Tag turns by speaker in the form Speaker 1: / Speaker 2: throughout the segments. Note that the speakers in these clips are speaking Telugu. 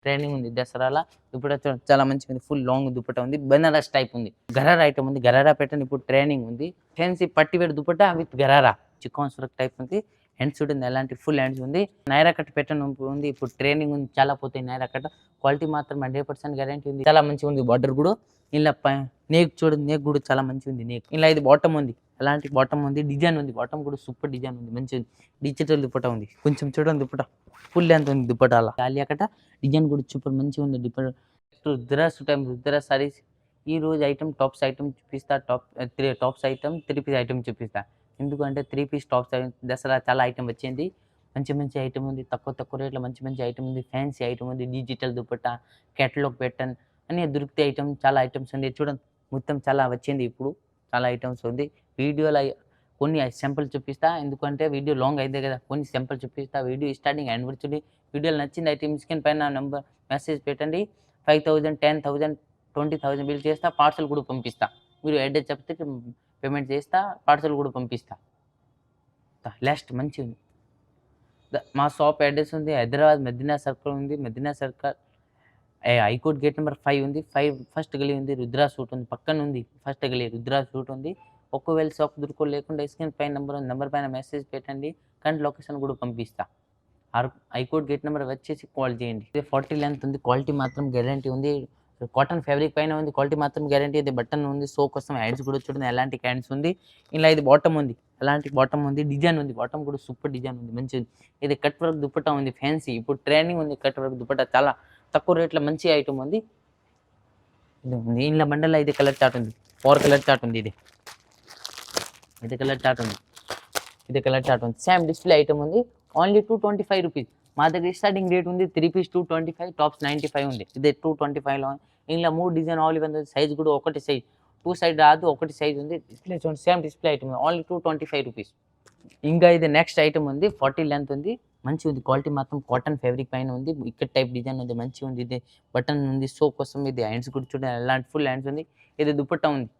Speaker 1: ట్రైనింగ్ ఉంది దసరాల దుపట్టా చాలా మంచిగా ఉంది. ఫుల్ లాంగ్ దుపట్టా ఉంది. బెనారస్ టైప్ ఉంది. గరారా ఐటమ్ ఉంది. గరారా ప్యాటర్న్ ఇప్పుడు ట్రైనింగ్ ఉంది. Fancy party wear dupatta with gharara chikan Surat type ఉంది. హ్యాండ్స్ చూడండి ఎలాంటి ఫుల్ హ్యాండ్స్ ఉంది. నైరా కట్ ప్యాటర్న్ ఉంది. ఇప్పుడు ట్రైనింగ్ ఉంది. చాలా పోతాయి నైరా కట్. క్వాలిటీ మాత్రం 100% గ్యారంటీ ఉంది. చాలా మంచిగా ఉంది. బార్డర్ కూడా ఇలా నేక్ చూడండి. నేక్ కూడా చాలా మంచిగా ఉంది. నేక్ ఇలా ఇది బాటమ్ ఉంది. ఎలాంటి బాటమ్ ఉంది. డిజైన్ ఉంది. బాటమ్ కూడా సూపర్ డిజైన్ ఉంది. మంచిగా డిజిటల్ దుపట్టా ఉంది. కొంచెం చూడండి దుపట్టా ఫుల్ లెంత్ ఉంది. దుపట్టాల గాలి అక్కడ డిజైన్ కూడా సూపర్ మంచిగా ఉంది. రుద్రాస్ టైం రుద్రాస్ సారీస్ ఈ రోజు ఐటమ్ టాప్స్ ఐటమ్ చూపిస్తా. టాప్స్ ఐటమ్ 3 పీస్ ఐటమ్ చూపిస్తా. ఎందుకంటే 3 పీస్ టాప్స్ దసరా చాలా ఐటమ్ వచ్చింది. మంచి మంచి ఐటమ్ ఉంది. తక్కువ రేట్లో మంచి మంచి ఐటమ్ ఉంది. ఫ్యాన్సీ ఐటమ్ ఉంది. డిజిటల్ దుపట్టా క్యాటలాగ్ ప్యాటర్న్ అన్ని దొరికితే ఐటమ్ చాలా ఐటమ్స్ ఉంది. చూడండి మొత్తం చాలా వచ్చింది. ఇప్పుడు చాలా ఐటమ్స్ ఉంది. వీడియోలో కొన్ని సింపుల్ చూపిస్తా. ఎందుకంటే వీడియో లాంగ్ అయితే కదా, కొన్ని సింపుల్ చూపిస్తా. వీడియో స్టార్టింగ్ అండ్ వరకు చూడండి. వీడియోలో నచ్చింది అయితే స్క్రీన్ పైన నంబర్ మెసేజ్ పెట్టండి. 5,000 10,000 20,000 బిల్ చేస్తా. పార్సల్ కూడా పంపిస్తా. మీరు అడ్రస్ చెప్తే పేమెంట్ చేస్తా. పార్సల్ కూడా పంపిస్తా. లాస్ట్ మంచిగా ఉంది. మా షాప్ అడ్రస్ ఉంది హైదరాబాద్ మదీనా సర్కిల్ ఉంది. Madina circle high court gate number 5 ఉంది. 5 ఫస్ట్ గలీ ఉంది. రుద్రా సూట్ ఉంది. పక్కన ఉంది ఫస్ట్ గలీ రుద్రా సూట్ ఉంది. ఒకవేళ షాప్ లేకుండా స్క్రీన్ పైన నెంబర్ పైన మెసేజ్ పెట్టండి. కానీ లొకేషన్ కూడా పంపిస్తా. హైకోర్ట్ గేట్ నెంబర్ వచ్చేసి కాల్ చేయండి. 40 లెంత్ ఉంది. క్వాలిటీ మాత్రం గ్యారంటీ ఉంది. కాటన్ ఫ్యాబ్రిక్ పైన ఉంది. క్వాలిటీ మాత్రం గ్యారంటీ అయితే బటన్ ఉంది. సో కోసం హ్యాండ్స్ కూడా చూడండి ఎలాంటి హ్యాండ్స్ ఉంది. ఇలా ఇది బాటమ్ ఉంది. ఎలాంటి బాటమ్ ఉంది. డిజైన్ ఉంది. బాటమ్ కూడా సూపర్ డిజైన్ ఉంది. మంచిది. ఇది కట్ వర్క్ దుపట్టా ఉంది. ఫ్యాన్సీ ఇప్పుడు ట్రైనింగ్ ఉంది. కట్ వర్క్ దుపట్టా చాలా తక్కువ రేట్లో మంచి ఐటమ్ ఉంది. ఇది ఉంది. ఇంట్లో బండల్లో ఇది కలర్ చార్ట్ ఉంది. 4 కలర్ చార్ట్ ఉంది. ఇది కలర్ చార్ట్ ఉంది. ఇది కలర్ చార్ట్ ఉంది. సేమ్ డిస్ప్లే ఐటమ్ ఉంది. Only 225 rupees. మా దగ్గర స్టార్టింగ్ రేట్ ఉంది 3 పీస్ 225, టాప్స్ 95 ఉంది. ఇది 225లో ఇంట్లో 3 డిజైన్ ఆల్ ఇవన్నీ సైజ్ కూడా ఒకటి సైజ్ 2 సైడ్ రాదు. ఒకటి సైజ్ ఉంది. డిస్ప్లే చూడండి సేమ్ డిస్ప్లే ఐటమ్ ఉంది. Only 225 rupees. ఇంకా ఇది నెక్స్ట్ ఐటమ్ ఉంది. 40 లెంత్ ఉంది. మంచిగా ఉంది. క్వాలిటీ మాత్రం కాటన్ ఫ్యాబ్రిక్ పైన ఉంది. ఇక్కడ టైప్ డిజైన్ ఉంది. మంచిగా ఉంది. ఇది బటన్ ఉంది. సో కోసం ఇది హ్యాండ్స్ కూడా చూడండి ఎలాంటి ఫుల్ హ్యాండ్స్ ఉంది. ఇది దుపట్టా ఉంది.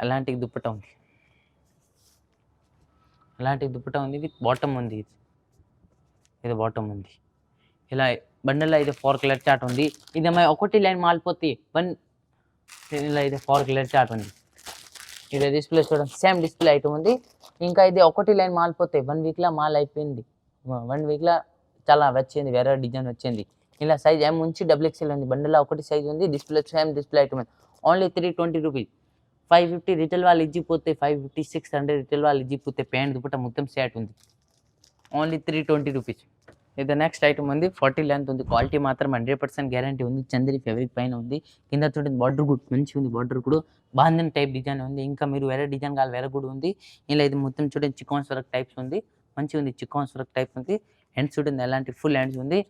Speaker 1: అలాంటి దుపట్టా ఉంది. అలాంటి దుపట్టా ఉంది. విత్ బాటమ్ ఉంది. ఇది బాటమ్ ఉంది. ఇలా బండల్లో అయితే 4 కలర్ చార్ట్ ఉంది. ఇది ఒకటి లైన్ మాలిపోతే ఇలా అయితే 4 కలర్ చార్ట్ ఉంది. ఇది డిస్ప్లే చూడండి సేమ్ డిస్ప్లే ఐటమ్ ఉంది. ఇంకా ఇది ఒకటి లైన్ మాలిపోతే 1 వీక్లో మాల్ అయిపోయింది. 1 వీక్లో చాలా వచ్చింది. వేరే డిజైన్ వచ్చింది. ఇలా సైజ్ M నుంచి XXL ఉంది. బండల్లో ఒకటి సైజ్ ఉంది. డిస్ప్లే సేమ్ డిస్ప్లే ఐటమ్ ఉంది. Only 320 rupees. 550 రిటైల్ వాళ్ళు ఇచ్చిపోతే 550 600 రిటైల్ వాళ్ళు ఇచ్చిపోతే ప్యాంట్ దుపట్టా మొత్తం సెట్ ఉంది. Only 320 rupees. ఇది నెక్స్ట్ ఐటమ్ ఉంది. 40 లెంత్ ఉంది. క్వాలిటీ మాత్రం 100% గ్యారంటీ ఉంది. చందరి ఫ్యాబ్రిక్ పైన ఉంది. కింద చూడండి బార్డర్ కూడా మంచిగా ఉంది. బార్డర్ కూడా బాంధన్ టైప్ డిజైన్ ఉంది. ఇంకా మీరు వేరే డిజైన్ కావాలి వేరే కూడా ఉంది. ఇలా ఇది మొత్తం చూడండి చికాన్ సూరత్ టైప్స్ ఉంది. మంచిగా ఉంది. చికాన్ సూరత్ టైప్ ఉంది. హ్యాండ్స్ చూడండి ఎలాంటి ఫుల్ హ్యాండ్స్ ఉంది.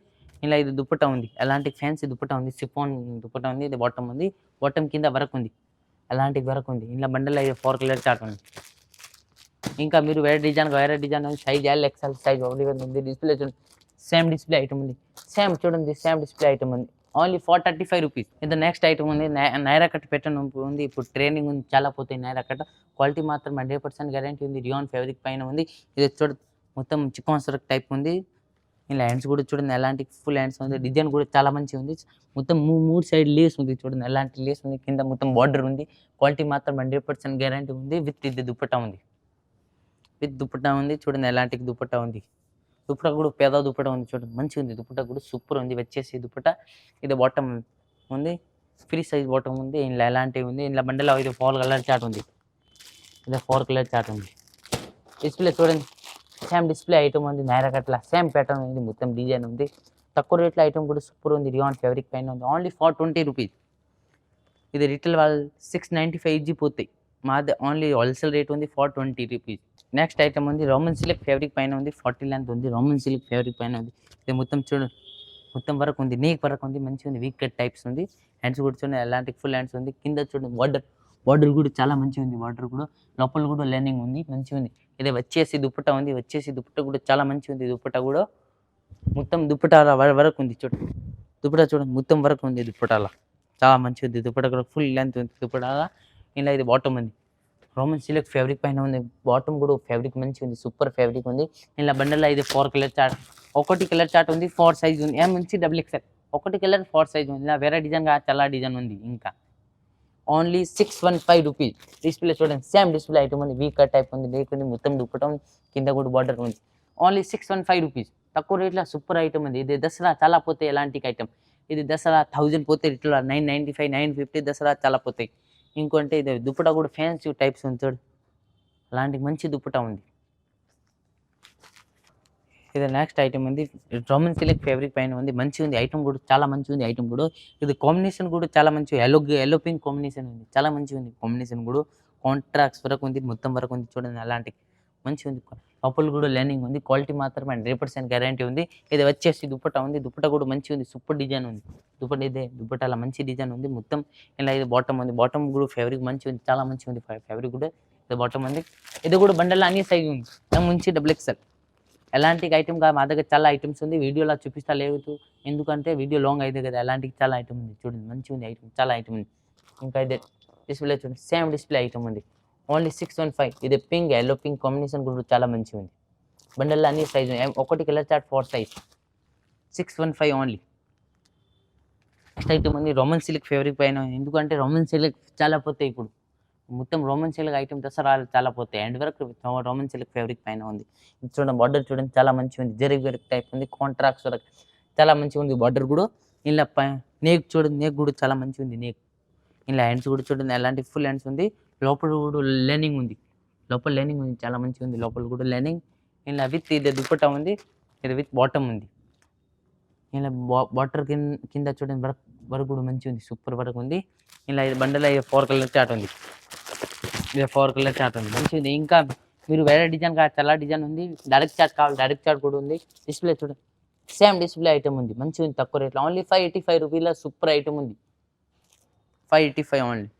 Speaker 1: ఇలా ఇది దుపట్టా ఉంది. ఎలాంటి ఫ్యాన్సీ దుపట్టా ఉంది. సిఫాన్ దుపట్టా ఉంది. ఇది బాటమ్ ఉంది. బాటమ్ కింద వరకు ఉంది. అలాంటి వరకు ఉంది. ఇలా బండల్లో అయితే 4 కలర్ చార్ట్ ఉంది. ఇంకా మీరు వేరే డిజైన్ సైజ్ XL సైజ్ ఉంది. డిస్ప్లే చూడండి సేమ్ డిస్ప్లే ఐటమ్ ఉంది. సేమ్ చూడండి సేమ్ డిస్ప్లే ఐటమ్ ఉంది. Only 435 rupees. ఇది నెక్స్ట్ ఐటమ్ ఉంది. నైరా కట్ ప్యాటర్న్ ఉంది. ఇప్పుడు ట్రైనింగ్ ఉంది. చాలా పోతాయి నైరా కట్. క్వాలిటీ మాత్రం 100% గ్యారంటీ ఉంది. రియాన్ ఫ్యాబ్రిక్ పైన ఉంది. ఇది మొత్తం చికాన్ సూరత్ టైప్ ఉంది. ఇలా హ్యాండ్స్ కూడా చూడండి ఎలాంటి ఫుల్ హ్యాండ్స్ ఉంది. డిజైన్ కూడా చాలా మంచిగా ఉంది. మొత్తం 3 సైడ్ లేస్ ఉంది. చూడండి ఎలాంటి లేస్ ఉంది. కింద మొత్తం బార్డర్ ఉంది. క్వాలిటీ మాత్రం 100% గ్యారంటీ ఉంది. విత్ ఇది దుపట్టా ఉంది. విత్ దుపట్టా ఉంది. చూడండి ఎలాంటి దుపట్టా ఉంది. దుపట్టా కూడా పేద దుపట్టా ఉంది. చూడండి మంచిగా ఉంది. దుపట్టా కూడా సూపర్ ఉంది. వచ్చేసి దుపట్టా ఇది బాటమ్ ఉంది. ఫ్రీ సైజ్ బాటమ్ ఉంది. ఇలా ఎలాంటివి ఉంది. ఇలా బండిలో ఇది 4 కలర్ చార్ట్ ఉంది. ఇది 4 కలర్ చార్ట్ ఉంది. డిస్ప్లే చూడండి సేమ్ డిస్ప్లే ఐటమ్ ఉంది. నైరా కట్ల సేమ్ ప్యాటర్న్ ఉంది. మొత్తం డిజైన్ ఉంది. తక్కువ రేట్లో ఐటమ్ కూడా సూపర్ ఉంది. రియాన్ ఫ్యాబ్రిక్ పైన ఉంది. Only 420 rupees. ఇది రిటైల్ వాళ్ళు 695 ఇచ్చిపోతాయి. మాది ఓన్లీ హోల్సేల్ రేట్ ఉంది 420 రూపీస్. నెక్స్ట్ ఐటమ్ ఉంది. రోమన్ సిల్క్ ఫ్యాబ్రిక్ పైన ఉంది. 40 లెంత్ ఉంది. రోమన్ సిల్క్ ఫ్యాబ్రిక్ పైన ఉంది. ఇది మొత్తం చూడండి మొత్తం వరకు ఉంది. నీక్ వరకు ఉంది. మంచిగా ఉంది. వీక్ కట్ టైప్స్ ఉంది. హ్యాండ్స్ కూడా చూడండి ఎలాంటి ఫుల్ హ్యాండ్స్ ఉంది. కింద చూడండి బార్డర్ కూడా చాలా మంచిగా ఉంది. బార్డర్ కూడా లోపల కూడా లైనింగ్ ఉంది. మంచిగా ఉంది. ఇది వచ్చేసి దుపట్టా ఉంది. వచ్చేసి దుపట్టా కూడా చాలా మంచిగా ఉంది. దుపట్టా కూడా మొత్తం దుపట్టాల వరకు ఉంది. చూడండి దుపట్టా చూడండి మొత్తం వరకు ఉంది. దుపట్టాల చాలా మంచిగా ఉంది. దుపట్టా కూడా ఫుల్ లెంత్ ఉంది. దుపట్టాల ఇలా ఇది బాటమ్ ఉంది. రోమన్ సిల్క్ ఫ్యాబ్రిక్ పైన ఉంది. బాటమ్ కూడా ఫ్యాబ్రిక్ మంచిగా ఉంది, సూపర్ ఫ్యాబ్రిక్ ఉంది. ఇలా బండల్లో ఇది 4 కలర్ చార్ట్, ఒకటి కలర్ చార్ట్ ఉంది, 4 సైజ్ ఉంది, ఎం నుంచి డబుల్ ఎక్స్ఎల్, ఒకటి కలర్ 4 సైజ్ ఉంది. ఇలా వేరే డిజైన్ చాలా డిజైన్ ఉంది. ఇంకా ఓన్లీ 615 రూపీస్. డిస్ప్లే చూడండి, సేమ్ డిస్ప్లే ఐటమ్ ఉంది, వీ కట్ టైప్ ఉంది, లేకుంటే మొత్తం దుప్పటం కింద కూడా బార్డర్ ఉంది. Only 615 rupees. తక్కువ రేట్లో సూపర్ ఐటమ్ ఉంది. ఇది దసరా చాలా పోతాయి ఎలాంటి ఐటమ్. ఇది దసరా 1000 పోతే ఇట్లా 995, 950 దసరా చాలా పోతాయి. ఇంకొంటే ఇది దుప్పటా కూడా ఫ్యాన్సీ టైప్స్ ఉంది చూడు, అలాంటి మంచి దుప్పటా ఉంది. ఇది నెక్స్ట్ ఐటమ్ ఉంది, రోమన్ సిల్క్ ఫ్యాబ్రిక్ పైన ఉంది, మంచిగా ఉంది ఐటమ్ కూడా, చాలా మంచిగా ఉంది ఐటమ్ కూడా. ఇది కాంబినేషన్ కూడా చాలా మంచి ఎల్లో పింక్ కాంబినేషన్ ఉంది, చాలా మంచిగా ఉంది కాంబినేషన్ కూడా. కాంట్రాక్ట్స్ వరకు ఉంది, మొత్తం వరకు ఉంది చూడండి, అలాంటి మంచిగా ఉంది. కపుల్ కూడా లైనింగ్ ఉంది, క్వాలిటీ మాత్రం 100% గ్యారంటీ ఉంది. ఇది వచ్చేసి దుప్పటా ఉంది, దుప్పటా కూడా మంచిగా ఉంది, సూపర్ డిజైన్ ఉంది. దుప్పటా ఇదే దుప్పటాల మంచి డిజైన్ ఉంది మొత్తం. ఇలా ఇది బాటమ్ ఉంది, బాటమ్ కూడా ఫ్యాబ్రిక్ మంచిగా ఉంది, చాలా మంచిగా ఉంది ఫ్యాబ్రిక్ కూడా. ఇది బాటమ్ ఉంది. ఇది కూడా బండల్లో అన్ని సైజు ఉంది, ఎం నుంచి డబుల్ ఎక్స్ఎల్. ఎలాంటి ఐటమ్ కాదు, మా దగ్గర చాలా ఐటమ్స్ ఉంది, వీడియోలో చూపిస్తా లేదు ఎందుకంటే వీడియో లాంగ్ అయితే కదా. ఎలాంటి చాలా ఐటమ్ ఉంది చూడండి, మంచిగా ఉంది ఐటమ్, చాలా ఐటమ్ ఉంది. ఇంకా ఇదే డిస్ప్లే చూడండి, సేమ్ డిస్ప్లే ఐటమ్ ఉంది. ఓన్లీ 615. ఇది పింక్ ఎల్లో పింక్ కాంబినేషన్ కూడా చాలా మంచిగా ఉంది. బండల్లో అన్ని సైజు, ఒకటి colour chart 4 size, 615 only. Next item ఉంది రోమన్ సిల్క్ ఫ్యాబ్రిక్ పైన, ఎందుకంటే రోమన్ సిల్క్ చాలా పోతాయి ఇప్పుడు, మొత్తం రోమన్ సిల్క్ ఐటమ్ దసరా చాలా పోతాయి. అండ్ వరకు రోమన్ సిల్క్ ఫ్యాబ్రిక్ పైన ఉంది. చూడండి బార్డర్ చూడండి, చాలా మంచిగా ఉంది, జరీ వర్క్ టైప్ ఉంది, కాంట్రాక్ట్స్ వరకు చాలా మంచిగా ఉంది బార్డర్ కూడా. ఇలా నేక్ చూడండి, నేక్ కూడా చాలా మంచిగా ఉంది నేక్. ఇలా హ్యాండ్స్ కూడా చూడండి, ఎలాంటి ఫుల్ హ్యాండ్స్ ఉంది, లోపల కూడా లైనింగ్ ఉంది, లోపల లైనింగ్ ఉంది, చాలా మంచిగా ఉంది, లోపల కూడా లైనింగ్. ఇలా విత్ ఇది దుప్పటా ఉంది, ఇది విత్ బాటమ్ ఉంది. ఇలా బార్డర్ కింద చూడండి వర్క్ కూడా మంచిగా ఉంది, సూపర్ వర్క్ ఉంది. ఇలా ఇది బండలో 4 కలర్ చార్ట్ ఉంది, ఇది 4 కలర్ చార్ట్ ఉంది, మంచిగా ఉంది. ఇంకా మీరు వేరే డిజైన్ కావాలి, చాలా డిజైన్ ఉంది, డైరెక్ట్ చార్ట్ కావాలి, డైరెక్ట్ చార్ట్ కూడా ఉంది. డిస్ప్లే చూడండి, సేమ్ డిస్ప్లే ఐటమ్ ఉంది, మంచిగా ఉంది, తక్కువ రేట్లో ఓన్లీ 585 రూపీల సూపర్ ఐటమ్ ఉంది, 585 ఓన్లీ.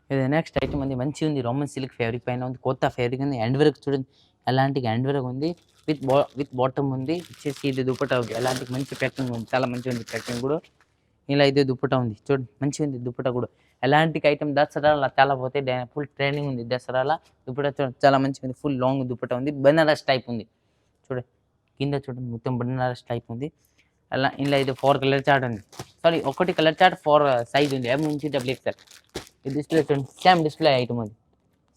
Speaker 1: ఇది నెక్స్ట్ ఐటమ్ ఉంది, మంచిగా ఉంది, రోమన్ సిల్క్ ఫ్యాబ్రిక్ పైన ఉంది, కొత్త ఫ్యాబ్రిక్ ఉంది. హ్యాండ్ వర్క్ చూడండి, ఎలాంటి హ్యాండ్ వర్క్ ఉంది, విత్ బాటమ్ ఉంది. వచ్చేసి ఇది దుప్పటా ఉంది, ఎలాంటి మంచి ప్యాకింగ్ ఉంది, చాలా మంచిగా ఉంది ప్యాకింగ్ కూడా. ఇలా ఇదే దుప్పటా ఉంది చూడండి, మంచిగా ఉంది దుప్పటా కూడా. ఎలాంటి ఐటమ్ దసరాలో చాలా పోతాయి, ఫుల్ ట్రైనింగ్ ఉంది దసరాలో. దుప్పటా చూడండి, చాలా మంచిగా ఉంది, ఫుల్ లాంగ్ దుప్పటా ఉంది, బనారస్ టైప్ ఉంది చూడండి, కింద చూడండి మొత్తం బనారస్ టైప్ ఉంది. అలా ఇలా ఇది 4 కలర్ చార్ట్ ఉంది, సారీ ఒకటి కలర్ చార్ట్ 4 సైజ్ ఉంది, ఎం నుంచి డబుల్ ఎక్స్ఎల్. ఇది డిస్ప్లే చూడండి, సేమ్ డిస్ప్లే ఐటమ్ ఉంది,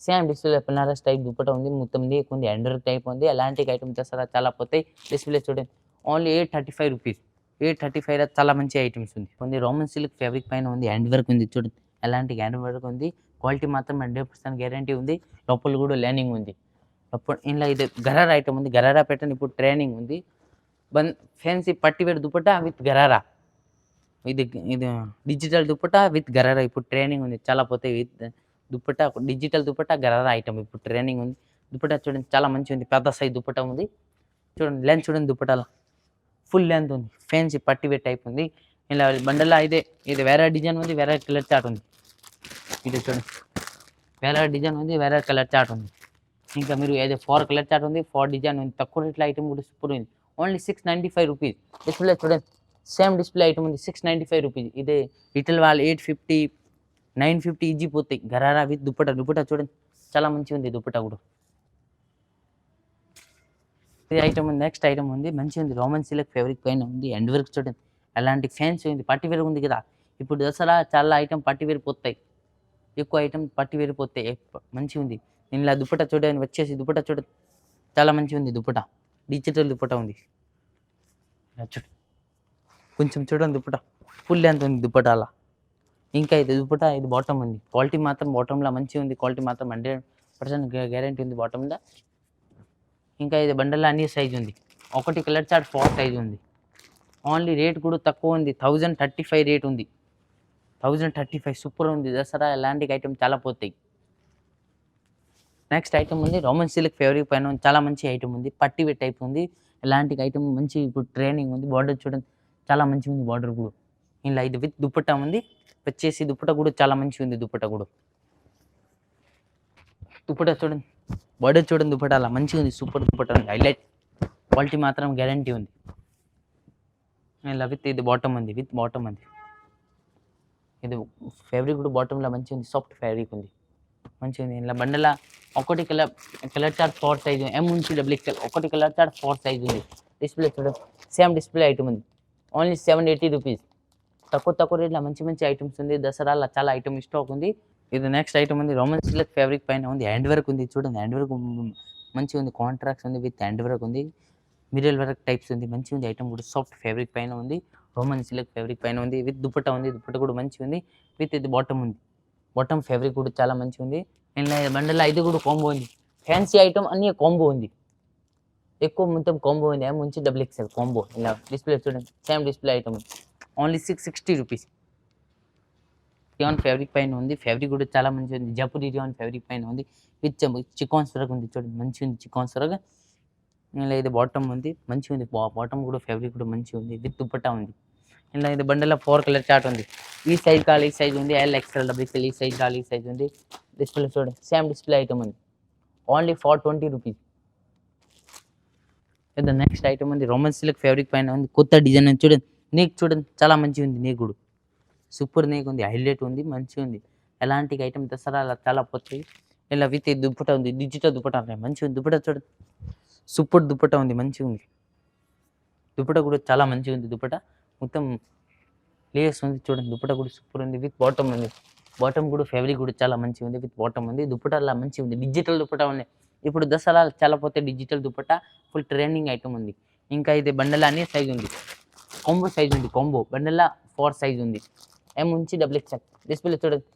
Speaker 1: same display Banaras type dupatta ఉంది, మొత్తం నీకు ఉంది, ఎండర్ టైప్ ఉంది. ఎలాంటి ఐటమ్ దసరా చాలా పోతాయి. డిస్ప్లే చూడండి, ఓన్లీ 835 రూపీస్, 835 చాలా మంచి ఐటమ్స్ ఉంది. రోమన్ సిల్క్ ఫ్యాబ్రిక్ పైన ఉంది, హ్యాండ్ వర్క్ ఉంది చూడండి, ఎలాంటి హ్యాండ్ వర్క్ ఉంది, క్వాలిటీ మాత్రం 100% గ్యారంటీ ఉంది. లోపల కూడా లైనింగ్ ఉంది. ఇలా ఇది గరారా ఐటమ్ ఉంది, గరారా ప్యాటర్న్ ఇప్పుడు ట్రైనింగ్ ఉంది. ఫ్యాన్సీ పట్టివేర్ దుప్పటా విత్ గరారా, ఇది డిజిటల్ దుప్పటా విత్ గరారా ఇప్పుడు ట్రైనింగ్ ఉంది, చాలా పోతాయి. With dupatta digital dupatta gharara item ఇప్పుడు ట్రైనింగ్ ఉంది. దుప్పటా చూడండి, చాలా మంచిగా ఉంది, పెద్ద సైజ్ దుప్పటా ఉంది చూడండి, లెంత్ చూడండి దుప్పటాల ఫుల్ లెంత్ ఉంది, ఫ్యాన్సీ పట్టివేర్ టైప్ ఉంది. ఇలా బండల్లా ఇది వేరే డిజైన్ ఉంది, వేరే కలర్ చార్ట్ ఉంది. ఇది చూడండి, వేరే డిజైన్ ఉంది, వేరే కలర్ చార్ట్ ఉంది. ఇంకా మీరు ఏదో 4 కలర్ చార్ట్ ఉంది, 4 డిజైన్ ఉంది, తక్కువ రేట్ల ఐటమ్ కూడా సూపర్ ఉంది. Only 695 rupees. డిస్ప్లే చూడండి, సేమ్ డిస్ప్లే ఐటమ్ ఉంది, 695 రూపీస్. ఇదే రిటైల్ వాళ్ళు 850, 950 ఈజీ పోతాయి. గరారా విత్ దుప్పటా, దుప్పటా చూడండి, చాలా మంచిగా ఉంది దుప్పటా కూడా. ఇది ఐటమ్ ఉంది, నెక్స్ట్ ఐటమ్ ఉంది, మంచిగా ఉంది, రోమన్ సిల్క్ ఫ్యాబ్రిక్ పైన ఉంది, హ్యాండ్ వర్క్ చూడండి, అలాంటి ఫ్యాన్సీ ఉంది, పట్టివేర్ ఉంది కదా. ఇప్పుడు దసరా చాలా ఐటమ్ పట్టివేర్ పోతాయి, ఎక్కువ ఐటమ్ పట్టివేర్ పోతాయి, మంచిగా ఉంది. ఇలా దుప్పటా చూడండి, వచ్చేసి దుప్పటా చూడండి, చాలా మంచిగా ఉంది దుప్పటా, డిజిటల్ దుప్పటా ఉంది చూడండి, కొంచెం చూడండి దుప్పటా ఫుల్ లెంత్ ఉంది దుప్పటాలా. ఇంకా ఇది దుప్పటా, ఇది బాటమ్ ఉంది, క్వాలిటీ మాత్రం బాటంలో మంచిగా ఉంది, క్వాలిటీ మాత్రం 100% గ్యారంటీ ఉంది బాటంలో. ఇంకా ఇది బండల్లో అన్ని సైజ్ ఉంది, ఒకటి కలర్ చార్ట్ 4 సైజ్ ఉంది. ఓన్లీ రేట్ కూడా తక్కువ ఉంది, 1035 రేట్ ఉంది, 1035 సూపర్ ఉంది. దసరా ఎలాంటి ఐటమ్ చాలా పోతాయి. నెక్స్ట్ ఐటమ్ ఉంది, రోమన్ సిల్క్ ఫ్యాబ్రిక్ పైన చాలా మంచి ఐటమ్ ఉంది, పట్టివేర్ టైప్ ఉంది, ఎలాంటి ఐటమ్ మంచి ఇప్పుడు ట్రైనింగ్ ఉంది. బార్డర్ చూడండి, చాలా మంచిగా ఉంది బార్డర్ కూడా. ఇలా ఇది విత్ దుప్పటా ఉంది, వచ్చేసి దుప్పటా కూడా చాలా మంచిగా ఉంది దుప్పటా కూడా. దుప్పటా చూడండి, బార్డర్ చూడండి, దుప్పటా అలా మంచిగా ఉంది, సూపర్ దుప్పటా ఉంది, హైలైట్, క్వాలిటీ మాత్రం గ్యారంటీ ఉంది. ఇలా విత్ ఇది బాటమ్ ఉంది, విత్ బాటమ్ ఉంది. ఇది ఫ్యాబ్రిక్ కూడా బాటంలో మంచిగా ఉంది, సాఫ్ట్ ఫ్యాబ్రిక్ ఉంది, మంచిగా ఉంది. ఇలా బండల ఒకటి కలర్ చార్ట్ 4 సైజ్ ఎం నుంచి డబుల్ ఎక్స్ఎల్ ఒకటి కలర్ చార్ట్ 4 సైజ్ ఉంది. డిస్ప్లే చూడండి సేమ్ డిస్ప్లే ఐటమ్ ఉంది. Only 780 rupees. తక్కువ రేట్లో మంచి మంచి ఐటమ్స్ ఉంది. దసరాలో చాలా ఐటమ్ స్టాక్ ఉంది. ఇది నెక్స్ట్ ఐటమ్ ఉంది. రోమన్ సిల్క్ ఫ్యాబ్రిక్ పైన ఉంది. హ్యాండ్ వర్క్ ఉంది. చూడండి హ్యాండ్ వర్క్ మంచిగా ఉంది. కాంట్రాక్ట్స్ ఉంది విత్ హ్యాండ్ వర్క్ ఉంది. మిరల్ వర్క్ టైప్స్ ఉంది. మంచిగా ఉంది. ఐటమ్ కూడా సాఫ్ట్ ఫ్యాబ్రిక్ పైన ఉంది. రోమన్ సిల్క్ ఫ్యాబ్రిక్ పైన ఉంది. విత్ దుపట్టా ఉంది. దుపట్టా కూడా మంచిగా ఉంది. విత్ ఇది బాటమ్ ఉంది. బాటమ్ ఫ్యాబ్రిక్ కూడా చాలా మంచిగా ఉంది. ఇలా బండల్లో ఇది కూడా కాంబో ఉంది. ఫ్యాన్సీ ఐటమ్ అన్ని కాంబో ఉంది. ఎక్కువ మొత్తం కాంబో ఉంది. ఎం నుంచి డబుల్ ఎక్స్ఎల్ కాంబో. ఇలా డిస్ప్లే చూడండి same display item only 660 rupees. Rayon fabric పైన ఉంది. ఫ్యాబ్రిక్ కూడా చాలా మంచిగా ఉంది. జపూరి రియాన్ ఫ్యాబ్రిక్ పైన ఉంది. విత్ చికాన్స్ వరకు ఉంది. చూడండి మంచిగా ఉంది. చికాన్స్ వరకు ఇలా ఇది బాటమ్ ఉంది. మంచిగా ఉంది. బాటమ్ కూడా ఫ్యాబ్రిక్ కూడా మంచిగా ఉంది. విత్ దుపట్టా ఉంది. ఇలా ఇది బండల్లో 4 కలర్ చార్ట్ ఉంది. ఈ సైజ్ కావాలి ఈ సైజ్ ఉంది. ఎల్ ఎక్స్ఎల్ డబుల్ ఎక్స్ఎల్ ఈ సైజ్ కావాలి ఈ సైజ్ ఉంది. డిస్ప్లే చూడండి సేమ్ డిస్ప్లే ఐటమ్ ఉంది. Only 420 rupees. ఇది నెక్స్ట్ ఐటమ్ ఉంది. రోమన్ సిల్క్ ఫ్యాబ్రిక్ పైన ఉంది. కొత్త డిజైన్ ఉంది. చూడండి నీకు చూడండి చాలా మంచిగా ఉంది. నీకు కూడా సూపర్ నీకు ఉంది. హైలైట్ ఉంది. మంచిగా ఉంది. ఎలాంటి ఐటమ్ దసరా చాలా పోతాయి. ఇలా విత్ దుప్పట ఉంది. డిజిటల్ దుప్పట ఉన్నాయి. మంచిగా ఉంది. దుప్పట చూడండి సూపర్ దుప్పట ఉంది. మంచిగా ఉంది. దుప్పట కూడా చాలా మంచిగా ఉంది. దుప్పట మొత్తం లేయర్స్ ఉంది. చూడండి దుప్పట కూడా సూపర్ ఉంది. విత్ బాటమ్ ఉంది. బాటమ్ కూడా ఫ్యాబ్రిక్ కూడా చాలా మంచిగా ఉంది. విత్ బాటమ్ ఉంది. దుప్పట అలా మంచిగా ఉంది. డిజిటల్ దుప్పట ఉన్నాయి. ఇప్పుడు దసరా చాలా పోతే digital dupatta full trending item ఉంది. ఇంకా ఇది బండల అనే సైజ్ ఉంది. కాంబో సైజ్ ఉంది. కాంబో బండల 4 సైజ్ ఉంది. ఎం నుంచి డబుల్ ఎక్స్ఎల్. డిస్ప్లే చూడండి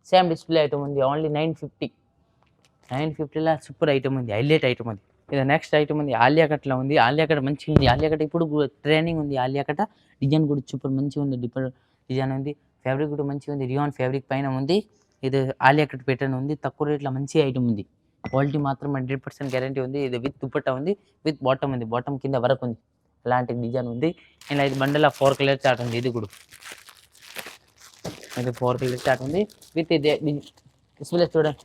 Speaker 1: సేమ్ డిస్ప్లే ఐటమ్ ఉంది. ఓన్లీ 950లా సూపర్ ఐటమ్ ఉంది. హైలైట్ ఐటమ్ ఉంది. ఇది నెక్స్ట్ ఐటమ్ ఉంది. ఆలియా కట్లో ఉంది. ఆలియా కట్ మంచిగా ఉంది. ఆలియా కట్ ఇప్పుడు ట్రైనింగ్ ఉంది. ఆలియా కట్ డిజైన్ కూడా సూపర్ మంచిగా ఉంది. డిజైన్ ఉంది. ఫ్యాబ్రిక్ కూడా మంచిగా ఉంది. రియాన్ ఫ్యాబ్రిక్ పైన ఉంది. ఇది ఆలియా కట్ ప్యాటర్న్ ఉంది. తక్కువ రేట్లో మంచి ఐటమ్ ఉంది. క్వాలిటీ మాత్రం 100% గ్యారంటీ ఉంది. ఇది విత్ దుపట్టా ఉంది. విత్ బాటమ్ ఉంది. బాటమ్ కింద వరకు ఉంది. అలాంటి డిజైన్ ఉంది. ఇలా ఇది బండల 4 కలర్ చార్ట్ ఉంది. ఇది కూడా ఇది 4 కలర్ చార్ట్ ఉంది. విత్ ఇది డిస్ప్లే చూడండి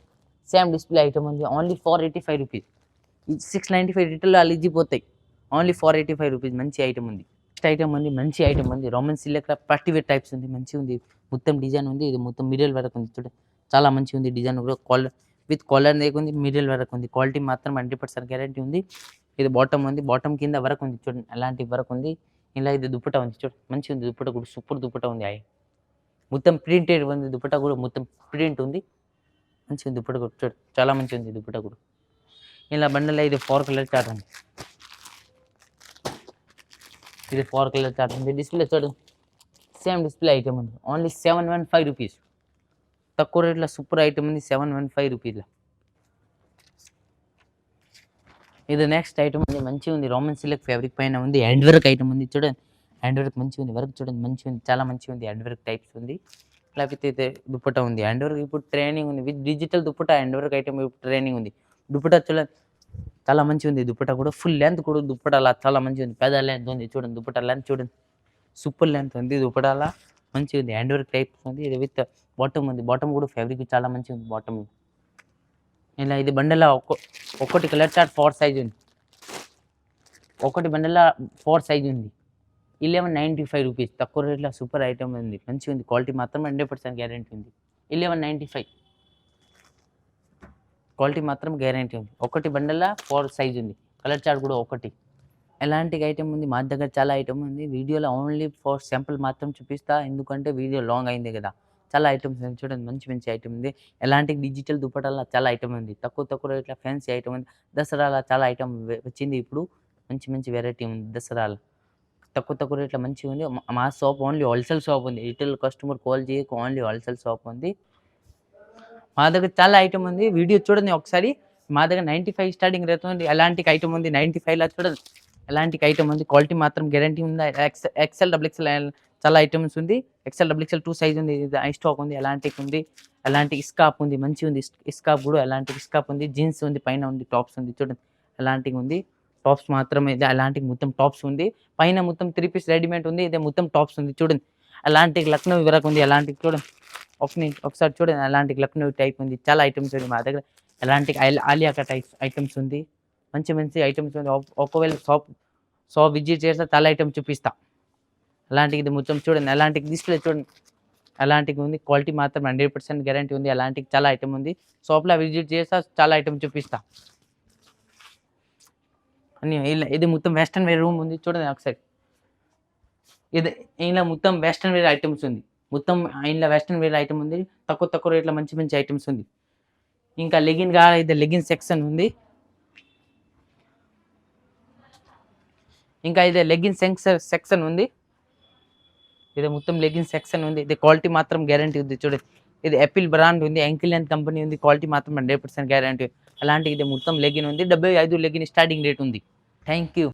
Speaker 1: సేమ్ డిస్ప్లే ఐటమ్ ఉంది. Only 485 rupees. 695 రిటైల్లో అలిజిపోతాయి. Only 485 rupees. మంచి ఐటమ్ ఉంది. నెక్స్ట్ ఐటమ్ ఉంది. మంచి ఐటమ్ ఉంది. Roman silk party wear types ఉంది. మంచిగా ఉంది. మొత్తం డిజైన్ ఉంది. ఇది మొత్తం మిరల్ వరకు ఉంది. చూడండి చాలా మంచిగా ఉంది. డిజైన్ కూడా విత్ కాలర్ ఉంది. మిరల్ వరకు ఉంది. క్వాలిటీ మాత్రం 100% గ్యారంటీ ఉంది. ఇది బాటమ్ ఉంది. బాటమ్ కింద వరకు ఉంది. చూడండి అలాంటి వరకు ఉంది. ఇలా ఇది దుప్పటా ఉంది. చూడండి మంచిగా ఉంది. దుప్పటా కూడా సూపర్ దుప్పటా ఉంది. మొత్తం ప్రింటెడ్ ఉంది. దుప్పటా కూడా మొత్తం ప్రింట్ ఉంది. మంచిగా ఉంది. దుప్పటా కూడా చూడండి చాలా మంచిగా ఉంది. దుప్పటా కూడా ఇలా బండలో ఇది 4 కలర్ చార్ట్ ఉంది. ఇది 4 కలర్ చార్ట్ ఉంది. డిస్ప్లే చూడండి సేమ్ డిస్ప్లే ఐటమ్ ఉంది. Only 715 rupees. తక్కువ రేట్లో సూపర్ ఐటమ్ ఉంది. 715 రూపీస్లో. ఇది నెక్స్ట్ ఐటమ్ ఉంది. మంచిగా ఉంది. రోమన్ సిల్క్ ఫ్యాబ్రిక్ పైన ఉంది. హ్యాండ్ వర్క్ ఐటమ్ ఉంది. చూడండి హ్యాండ్ వర్క్ మంచిగా ఉంది. వర్క్ చూడండి మంచిగా ఉంది. చాలా మంచిగా ఉంది. హ్యాండ్ వర్క్ టైప్స్ ఉంది. లేకపోతే అయితే దుప్పటా ఉంది. హ్యాండ్ వర్క్ ఇప్పుడు ట్రైనింగ్ ఉంది. With digital dupatta hand work item ఇప్పుడు ట్రైనింగ్ ఉంది. దుప్పటా చూడండి చాలా మంచిగా ఉంది. దుప్పటా కూడా ఫుల్ లెంత్ కూడా దుప్పటాలా చాలా మంచిగా ఉంది. పెద్ద లెంత్ ఉంది. చూడండి దుప్పటా లెంత్ చూడండి సూపర్ లెంత్ ఉంది. దుప్పటాలా మంచిగా ఉంది. హ్యాండ్ వర్క్ టైప్స్ ఉంది. ఇది విత్ బాటమ్ ఉంది. బాటమ్ కూడా ఫ్యాబ్రిక్ చాలా మంచిగా ఉంది. బాటమ్ ఇలా ఇది బండల ఒకటి కలర్ చార్ట్ 4 సైజ్ ఉంది. ఒకటి బండల 4 సైజ్ ఉంది. 1195 రూపీస్. తక్కువ రేట్లో సూపర్ ఐటమ్ ఉంది. మంచిగా ఉంది. క్వాలిటీ మాత్రం 100% గ్యారంటీ ఉంది. 1195 క్వాలిటీ మాత్రం గ్యారంటీ ఉంది. ఒకటి బండల 4 సైజ్ ఉంది. కలర్ చార్ట్ కూడా ఒకటి. ఎలాంటి ఐటమ్ ఉంది మా దగ్గర చాలా ఐటమ్ ఉంది. వీడియోలో ఓన్లీ ఫర్ సింపుల్ మాత్రం చూపిస్తా. ఎందుకంటే వీడియో లాంగ్ అయింది కదా. చాలా ఐటమ్స్ ఉంది. చూడండి మంచి ఐటమ్ ఉంది. ఎలాంటి డిజిటల్ దుప్పటాల చాలా ఐటమ్ ఉంది. తక్కువ రేట్ల ఫ్యాన్సీ ఐటమ్ ఉంది. దసరాలో చాలా ఐటమ్ వచ్చింది. ఇప్పుడు మంచి వెరైటీ ఉంది. దసరాలో తక్కువ రేట్ల మంచిగా ఉంది. మా షాప్ ఓన్లీ హోల్సేల్ షాప్ ఉంది. రిటైల్ కస్టమర్ కాల్ చేయకు. ఓన్లీ హోల్సేల్ షాప్ ఉంది. మా దగ్గర చాలా ఐటమ్ ఉంది. వీడియో చూడండి ఒకసారి. మా దగ్గర 95 స్టార్టింగ్ రేట్ ఉంది. ఎలాంటి ఐటమ్ ఉంది 95లా చూడండి. ఎలాంటి ఐటమ్ ఉంది. క్వాలిటీ మాత్రం గ్యారంటీ ఉంది. ఎక్సెల్ డబుల్ ఎక్సెల్ చాలా ఐటమ్స్ ఉంది. ఎక్సెల్ డబుల్ ఎక్సెల్ 2 సైజ్ ఉంది. స్టాక్ ఉంది. ఎలాంటి ఉంది. ఎలాంటి స్కాప్ ఉంది. మంచిగా ఉంది. స్కాప్ కూడా ఎలాంటి స్కాప్ ఉంది. జీన్స్ ఉంది. పైన ఉంది. టాప్స్ ఉంది. చూడండి ఎలాంటివి ఉంది. టాప్స్ మాత్రమే ఇది. అలాంటి మొత్తం టాప్స్ ఉంది. పైన మొత్తం 3 పీస్ రెడీమేడ్ ఉంది. ఇదే మొత్తం టాప్స్ ఉంది. చూడండి అలాంటి లక్నో వరకు ఉంది. ఎలాంటి చూడండి ఒకసారి చూడండి. అలాంటి లక్నో టైప్ ఉంది. చాలా ఐటమ్స్ ఉంది మా దగ్గర. ఎలాంటి ఆలియా కట్ ఐటమ్స్ ఉంది. మంచి ఐటమ్స్ ఉంది. ఒకవేళ షాప్ విజిట్ చేస్తే చాలా ఐటమ్స్ చూపిస్తా. అలాంటిది మొత్తం చూడండి. అలాంటి డిస్ప్లే చూడండి అలాంటివి ఉంది. క్వాలిటీ మాత్రం 100% గ్యారంటీ ఉంది. అలాంటివి చాలా ఐటమ్ ఉంది. షాప్‌లో విజిట్ చేస్తా, చాలా ఐటమ్ చూపిస్తా. అన్నీ ఇది మొత్తం వెస్టర్న్ వేర్ రూమ్ ఉంది. చూడండి ఒకసారి. ఇందులో మొత్తం వెస్టర్న్ వేర్ ఐటమ్స్ ఉంది. మొత్తం ఇందులో వెస్టర్న్ వేర్ ఐటమ్ ఉంది. తక్కువ రేట్‌లో మంచి ఐటమ్స్ ఉంది. ఇంకా ఇది లెగిన్ సెక్షన్ ఉంది. ఇంకా ఇది లెగిన్ సెక్షన్ ఉంది. ఇది మొత్తం లెగిన్ సెక్షన్ ఉంది. ఇది క్వాలిటీ మాత్రం గ్యారంటీ ఉంది. చూడండి, ఇది యాపిల్ బ్రాండ్ ఉంది. యాంకిల్ అండ్ కంపెనీ ఉంది. క్వాలిటీ మాత్రం 100% గ్యారంటీ. అలాంటి ఇది మొత్తం లెగిన్ ఉంది. 75 లెగిన్ స్టార్టింగ్ రేట్ ఉంది. Thank you.